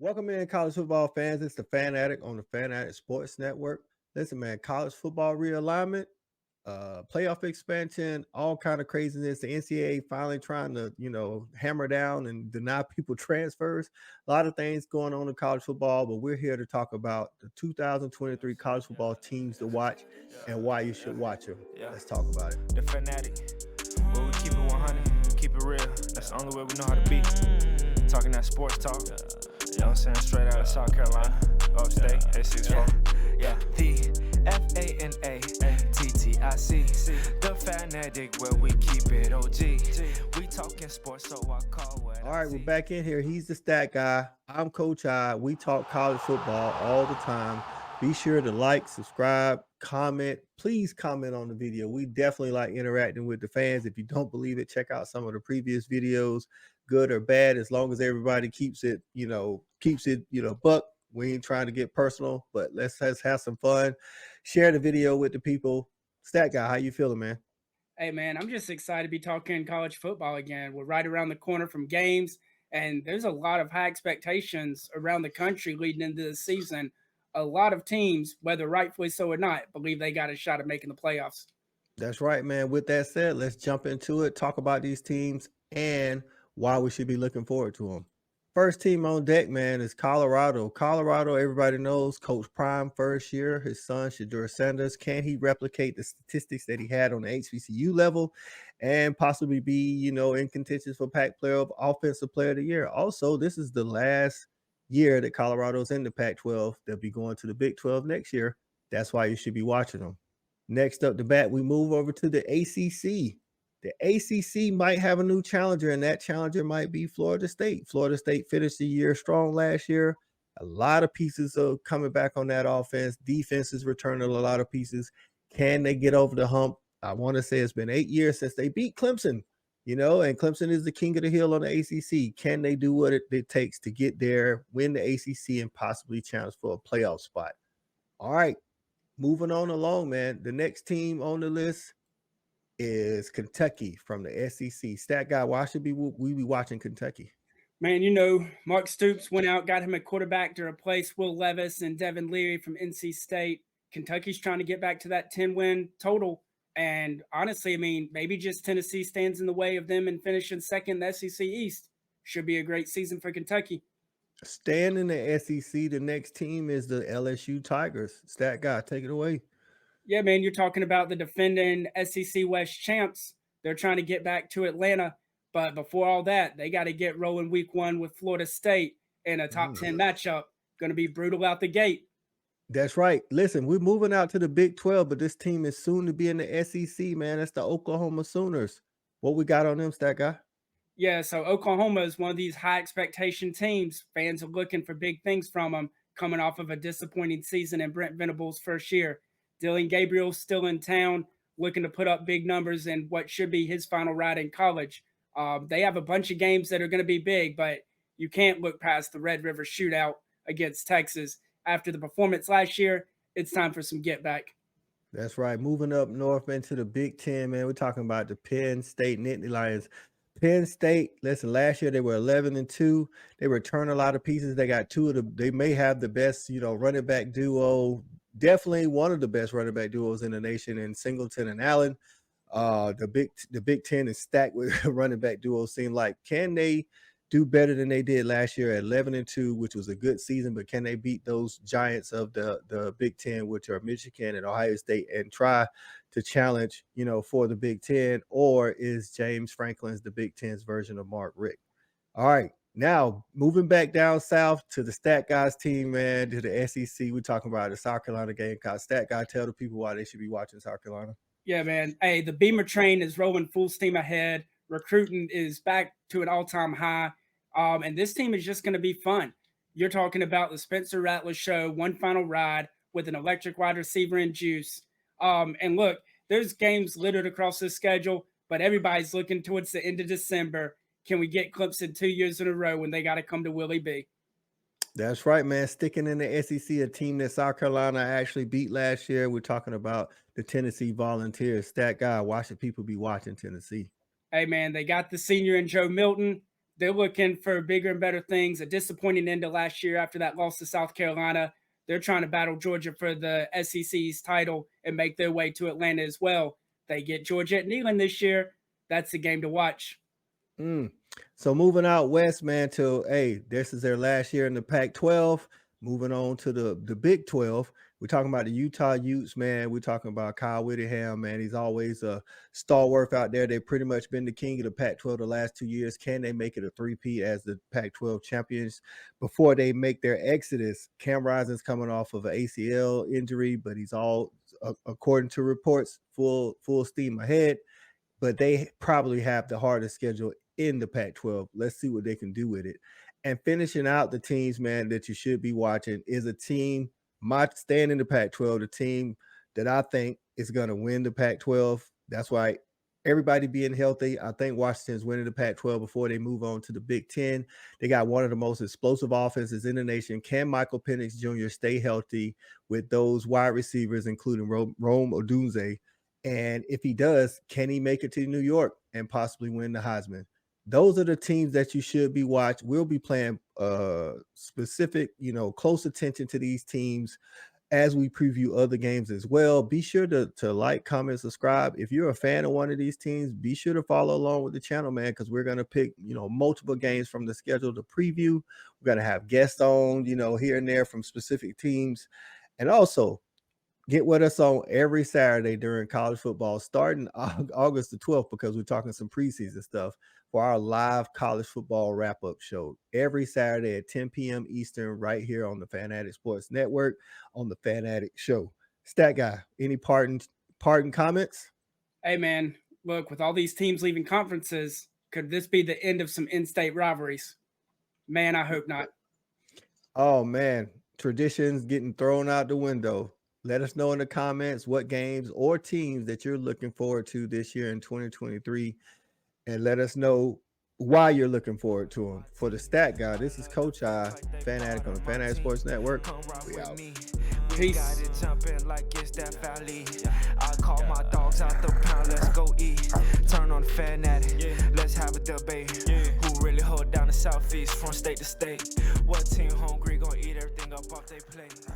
Welcome in, college football fans. It's the Fan Addict on the Fan Addict Sports Network. Listen, man, college football realignment, playoff expansion, all kind of craziness. The NCAA finally trying to, hammer down and deny people transfers. A lot of things going on in college football, but we're here to talk about the 2023 college football teams to watch and why you should watch them. Yeah, Let's talk about it. the fanatic. Where we keep it 100, keep it real. That's the only way we know how to be. Talking that sports talk. You know what I'm saying? Straight out of South Carolina, upstate, A64. Yeah, the FANATTIC. The fanatic, where we keep it OG. We talking sports, so I call what All right, we're back in here. He's the stat guy. I'm Coach I. We talk college football all the time. Be sure to like, subscribe, comment. Please comment on the video. We definitely like interacting with the fans. If you don't believe it, check out some of the previous videos, good or bad, as long as everybody keeps it, buck. We ain't trying to get personal, but let's have some fun. Share the video with the people. Stat guy, how you feeling, man? Hey man, I'm just excited to be talking college football again. We're right around the corner from games, and there's a lot of high expectations around the country leading into the season. A lot of teams, whether rightfully so or not, believe they got a shot at making the playoffs. That's right, man. With that said, let's jump into it, talk about these teams and why we should be looking forward to them. First team on deck, man, is Colorado. Colorado, everybody knows, Coach Prime first year. His son, Shedeur Sanders. Can he replicate the statistics that he had on the HBCU level and possibly be, in contention for Pac-12 Offensive Player of the Year? Also, this is the last year that Colorado's in the Pac-12. They'll be going to the Big 12 next year. That's why you should be watching them. Next up the bat, we move over to the ACC. The ACC might have a new challenger, and that challenger might be Florida State. Florida State finished the year strong last year. A lot of pieces are coming back on that offense. Defense is returning a lot of pieces. Can they get over the hump? I want to say it's been 8 years since they beat Clemson, and Clemson is the king of the hill on the ACC. Can they do what it takes to get there, win the ACC, and possibly challenge for a playoff spot? All right. Moving on along, man. The next team on the list is Kentucky from the SEC. Stat guy, why should we be watching Kentucky? Man, Mark Stoops went out, got him a quarterback to replace Will Levis and Devin Leary from NC State. Kentucky's trying to get back to that 10-win total. And honestly, I mean, maybe just Tennessee stands in the way of them and finishing second in the SEC East. Should be a great season for Kentucky. Staying in the SEC, the next team is the LSU Tigers. Stat guy, take it away. Yeah, man, you're talking about the defending SEC West champs. They're trying to get back to Atlanta. But before all that, they got to get rolling week 1 with Florida State in a top 10 matchup. Going to be brutal out the gate. That's right. Listen, we're moving out to the Big 12, but this team is soon to be in the SEC, man. That's the Oklahoma Sooners. What we got on them, Stat guy? Yeah, so Oklahoma is one of these high expectation teams. Fans are looking for big things from them coming off of a disappointing season in Brent Venables' first year. Dylan Gabriel's still in town, looking to put up big numbers in what should be his final ride in college. They have a bunch of games that are going to be big, but you can't look past the Red River shootout against Texas. After the performance last year, it's time for some get back. That's right. Moving up north into the Big Ten, man. We're talking about the Penn State Nittany Lions. Penn State, listen, last year they were 11-2. They returned a lot of pieces. They got they may have the best, running back duo. Definitely one of the best running back duos in the nation in Singleton and Allen. The Big Ten is stacked with running back duos. Seem like, can they do better than they did last year at 11-2, which was a good season, but can they beat those giants of the Big Ten, which are Michigan and Ohio State, and try to challenge, for the Big Ten? Or is James Franklin's the Big Ten's version of Mark Richt? All right. Now, moving back down south to the Stat Guys team, man, to the SEC, we're talking about the South Carolina Gamecocks. Stat Guy, tell the people why they should be watching South Carolina. Yeah, man. Hey, the Beamer train is rolling full steam ahead. Recruiting is back to an all-time high. And this team is just going to be fun. You're talking about the Spencer Rattler show, one final ride with an electric wide receiver in juice. And look, there's games littered across the schedule, but everybody's looking towards the end of December. Can we get Clemson 2 years in a row when they got to come to Willie B? That's right, man. Sticking in the SEC, a team that South Carolina actually beat last year. We're talking about the Tennessee Volunteers. Stat guy, why should people be watching Tennessee? Hey, man, they got the senior in Joe Milton. They're looking for bigger and better things. A disappointing end to last year after that loss to South Carolina. They're trying to battle Georgia for the SEC's title and make their way to Atlanta as well. They get Georgia at Neyland this year. That's the game to watch. So moving out west, man, to this is their last year in the Pac-12. Moving on to the Big 12. We're talking about the Utah Utes, man. We're talking about Kyle Whittingham, man. He's always a stalwart out there. They've pretty much been the king of the Pac-12 the last 2 years. Can they make it a three-peat as the Pac-12 champions before they make their exodus? Cam Rising's coming off of an ACL injury, but he's all, according to reports, full steam ahead. But they probably have the hardest schedule in the Pac-12. Let's see what they can do with it. And finishing out the teams, man, that you should be watching is a team, staying in the Pac-12, the team that I think is going to win the Pac-12. That's why everybody being healthy. I think Washington's winning the Pac-12 before they move on to the Big 10. They got one of the most explosive offenses in the nation. Can Michael Penix Jr. stay healthy with those wide receivers, including Rome Odunze? And if he does, can he make it to New York and possibly win the Heisman? Those are the teams that you should be watching. We'll be playing specific, close attention to these teams as we preview other games as well. Be sure to like, comment, subscribe. If you're a fan of one of these teams, be sure to follow along with the channel, man, because we're going to pick, multiple games from the schedule to preview. We're going to have guests on, here and there from specific teams. And also, get with us on every Saturday during college football, starting August the 12th, because we're talking some preseason stuff for our live college football wrap-up show every Saturday at 10 p.m. Eastern right here on the Fanatic Sports Network on the Fanatic Show. Stat Guy, any parting comments? Hey, man, look, with all these teams leaving conferences, could this be the end of some in-state rivalries? Man, I hope not. Oh, man, traditions getting thrown out the window. Let us know in the comments what games or teams that you're looking forward to this year in 2023. And let us know why you're looking forward to them. For the Stat Guy, this is Coach I, Fanatic on the Fanatic Sports Network. We out. Peace. I call my dogs out the pound, let's go eat. Turn on the Fanatic, let's have a debate. Who really hold down the Southeast from state to state? What team hungry gonna eat everything up off their plate?